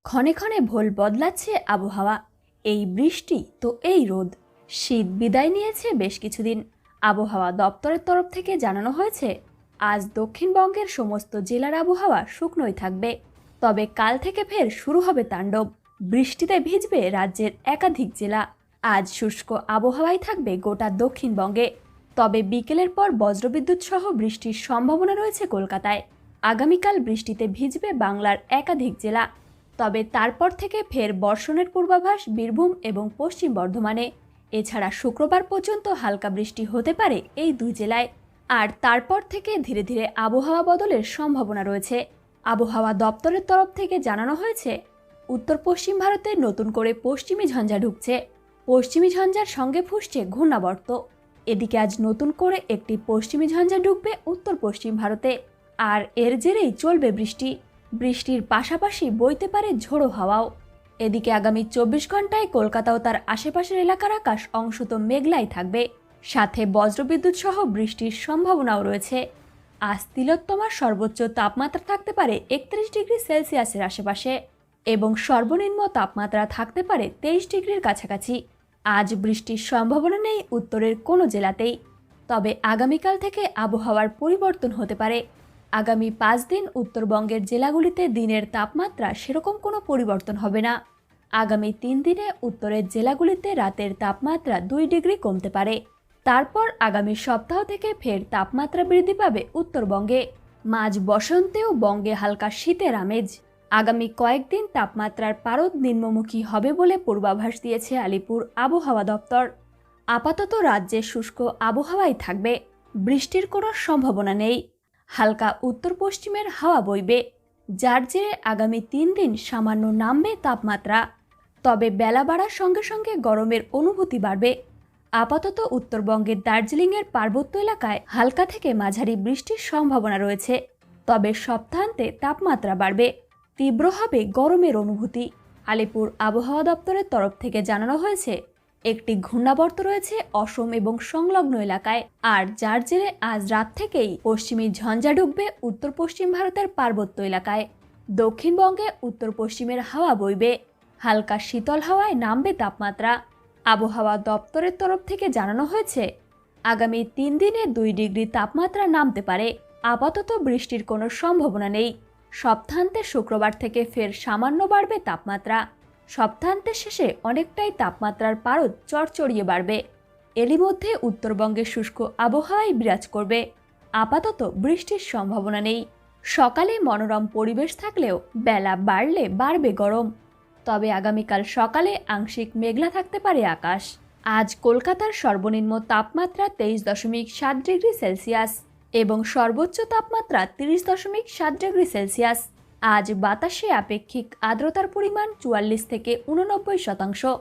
ক্ষণে ক্ষণে ভোল বদলাচ্ছে আবহাওয়া। এই বৃষ্টি তো এই রোদ। শীত বিদায় নিয়েছে বেশ কিছুদিন। আবহাওয়া দপ্তরের তরফ থেকে জানানো হয়েছে আজ দক্ষিণবঙ্গের সমস্ত জেলার আবহাওয়া শুকনোই থাকবে। তবে কাল থেকে ফের শুরু হবে তাণ্ডব। বৃষ্টিতে ভিজবে রাজ্যের একাধিক জেলা। আজ শুষ্ক আবহাওয়াই থাকবে গোটা দক্ষিণবঙ্গে। তবে বিকেলের পর বজ্রবিদ্যুৎ সহ বৃষ্টির সম্ভাবনা রয়েছে কলকাতায়। আগামীকাল বৃষ্টিতে ভিজবে বাংলার একাধিক জেলা। তবে তারপর থেকে ফের বর্ষণের পূর্বাভাস বীরভূম এবং পশ্চিম বর্ধমানে। এছাড়া শুক্রবার পর্যন্ত হালকা বৃষ্টি হতে পারে এই দুই জেলায়। আর তারপর থেকে ধীরে ধীরে আবহাওয়া বদলের সম্ভাবনা রয়েছে। আবহাওয়া দপ্তরের তরফ থেকে জানানো হয়েছে উত্তর পশ্চিম ভারতে নতুন করে পশ্চিমী ঝঞ্ঝা ঢুকছে। পশ্চিমী ঝঞ্ঝার সঙ্গে ফুসছে ঘূর্ণাবর্ত। এদিকে আজ নতুন করে একটি পশ্চিমী ঝঞ্ঝা ঢুকবে উত্তর পশ্চিম ভারতে। আর এর জেরেই চলবে বৃষ্টি। বৃষ্টির পাশাপাশি বইতে পারে ঝোড়ো হাওয়াও। এদিকে আগামী 24 ঘন্টায় কলকাতা ও তার আশেপাশের এলাকার আকাশ অংশত মেঘলাই থাকবে। সাথে বজ্রবিদ্যুৎ সহ বৃষ্টির সম্ভাবনাও রয়েছে। আজ তিলোত্তমার সর্বোচ্চ তাপমাত্রা থাকতে পারে 31 ডিগ্রি সেলসিয়াসের আশেপাশে এবং সর্বনিম্ন তাপমাত্রা থাকতে পারে 23 ডিগ্রির কাছাকাছি। আজ বৃষ্টির সম্ভাবনা নেই উত্তরের কোনো জেলাতেই। তবে আগামীকাল থেকে আবহাওয়ার পরিবর্তন হতে পারে। আগামী 5 দিন উত্তরবঙ্গের জেলাগুলিতে দিনের তাপমাত্রা সেরকম কোনো পরিবর্তন হবে না। আগামী 3 দিনে উত্তরের জেলাগুলিতে রাতের তাপমাত্রা 2 ডিগ্রি কমতে পারে। তারপর আগামী সপ্তাহ থেকে ফের তাপমাত্রা বৃদ্ধি পাবে উত্তরবঙ্গে। মাঝ বসন্তেও বঙ্গে হালকা শীতের আমেজ। আগামী কয়েকদিন তাপমাত্রার পারদ নিম্নমুখী হবে বলে পূর্বাভাস দিয়েছে আলিপুর আবহাওয়া দপ্তর। আপাতত রাজ্যে শুষ্ক আবহাওয়াই থাকবে। বৃষ্টির কোনো সম্ভাবনা নেই। হালকা উত্তর পশ্চিমের হাওয়া বইবে, যার জেরে আগামী 3 দিন সামান্য নামবে তাপমাত্রা। তবে বেলা বাড়ার সঙ্গে সঙ্গে গরমের অনুভূতি বাড়বে। আপাতত উত্তরবঙ্গের দার্জিলিংয়ের পার্বত্য এলাকায় হালকা থেকে মাঝারি বৃষ্টির সম্ভাবনা রয়েছে। তবে সপ্তাহান্তে তাপমাত্রা বাড়বে, তীব্র হবে গরমের অনুভূতি। আলিপুর আবহাওয়া দপ্তরের তরফ থেকে জানানো হয়েছে একটি ঘূর্ণাবর্ত রয়েছে অসম এবং সংলগ্ন এলাকায়। আর যার জেরে আজ রাত থেকেই পশ্চিমী ঝঞ্ঝা ঢুকবে উত্তর পশ্চিম ভারতের পার্বত্য এলাকায়। দক্ষিণবঙ্গে উত্তর পশ্চিমের হাওয়া বইবে, হালকা শীতল হাওয়ায় নামবে তাপমাত্রা। আবহাওয়া দপ্তরের তরফ থেকে জানানো হয়েছে আগামী 3 দিনে 2 ডিগ্রি তাপমাত্রা নামতে পারে। আপাতত বৃষ্টির কোনো সম্ভাবনা নেই। সপ্তাহান্তে শুক্রবার থেকে ফের সামান্য বাড়বে তাপমাত্রা। সপ্তাহান্তের শেষে অনেকটাই তাপমাত্রার পারদ চড়চড়িয়ে বাড়বে। এরই মধ্যে উত্তরবঙ্গে শুষ্ক আবহাওয়াই বিরাজ করবে। আপাতত বৃষ্টির সম্ভাবনা নেই। সকালে মনোরম পরিবেশ থাকলেও বেলা বাড়লে বাড়বে গরম। তবে আগামীকাল সকালে আংশিক মেঘলা থাকতে পারে আকাশ। আজ কলকাতার সর্বনিম্ন তাপমাত্রা 23.7 ডিগ্রি সেলসিয়াস এবং সর্বোচ্চ তাপমাত্রা 30.7 ডিগ্রি সেলসিয়াস। আজ বাতাসে আপেক্ষিক আর্দ্রতার পরিমাণ 44 থেকে 89%।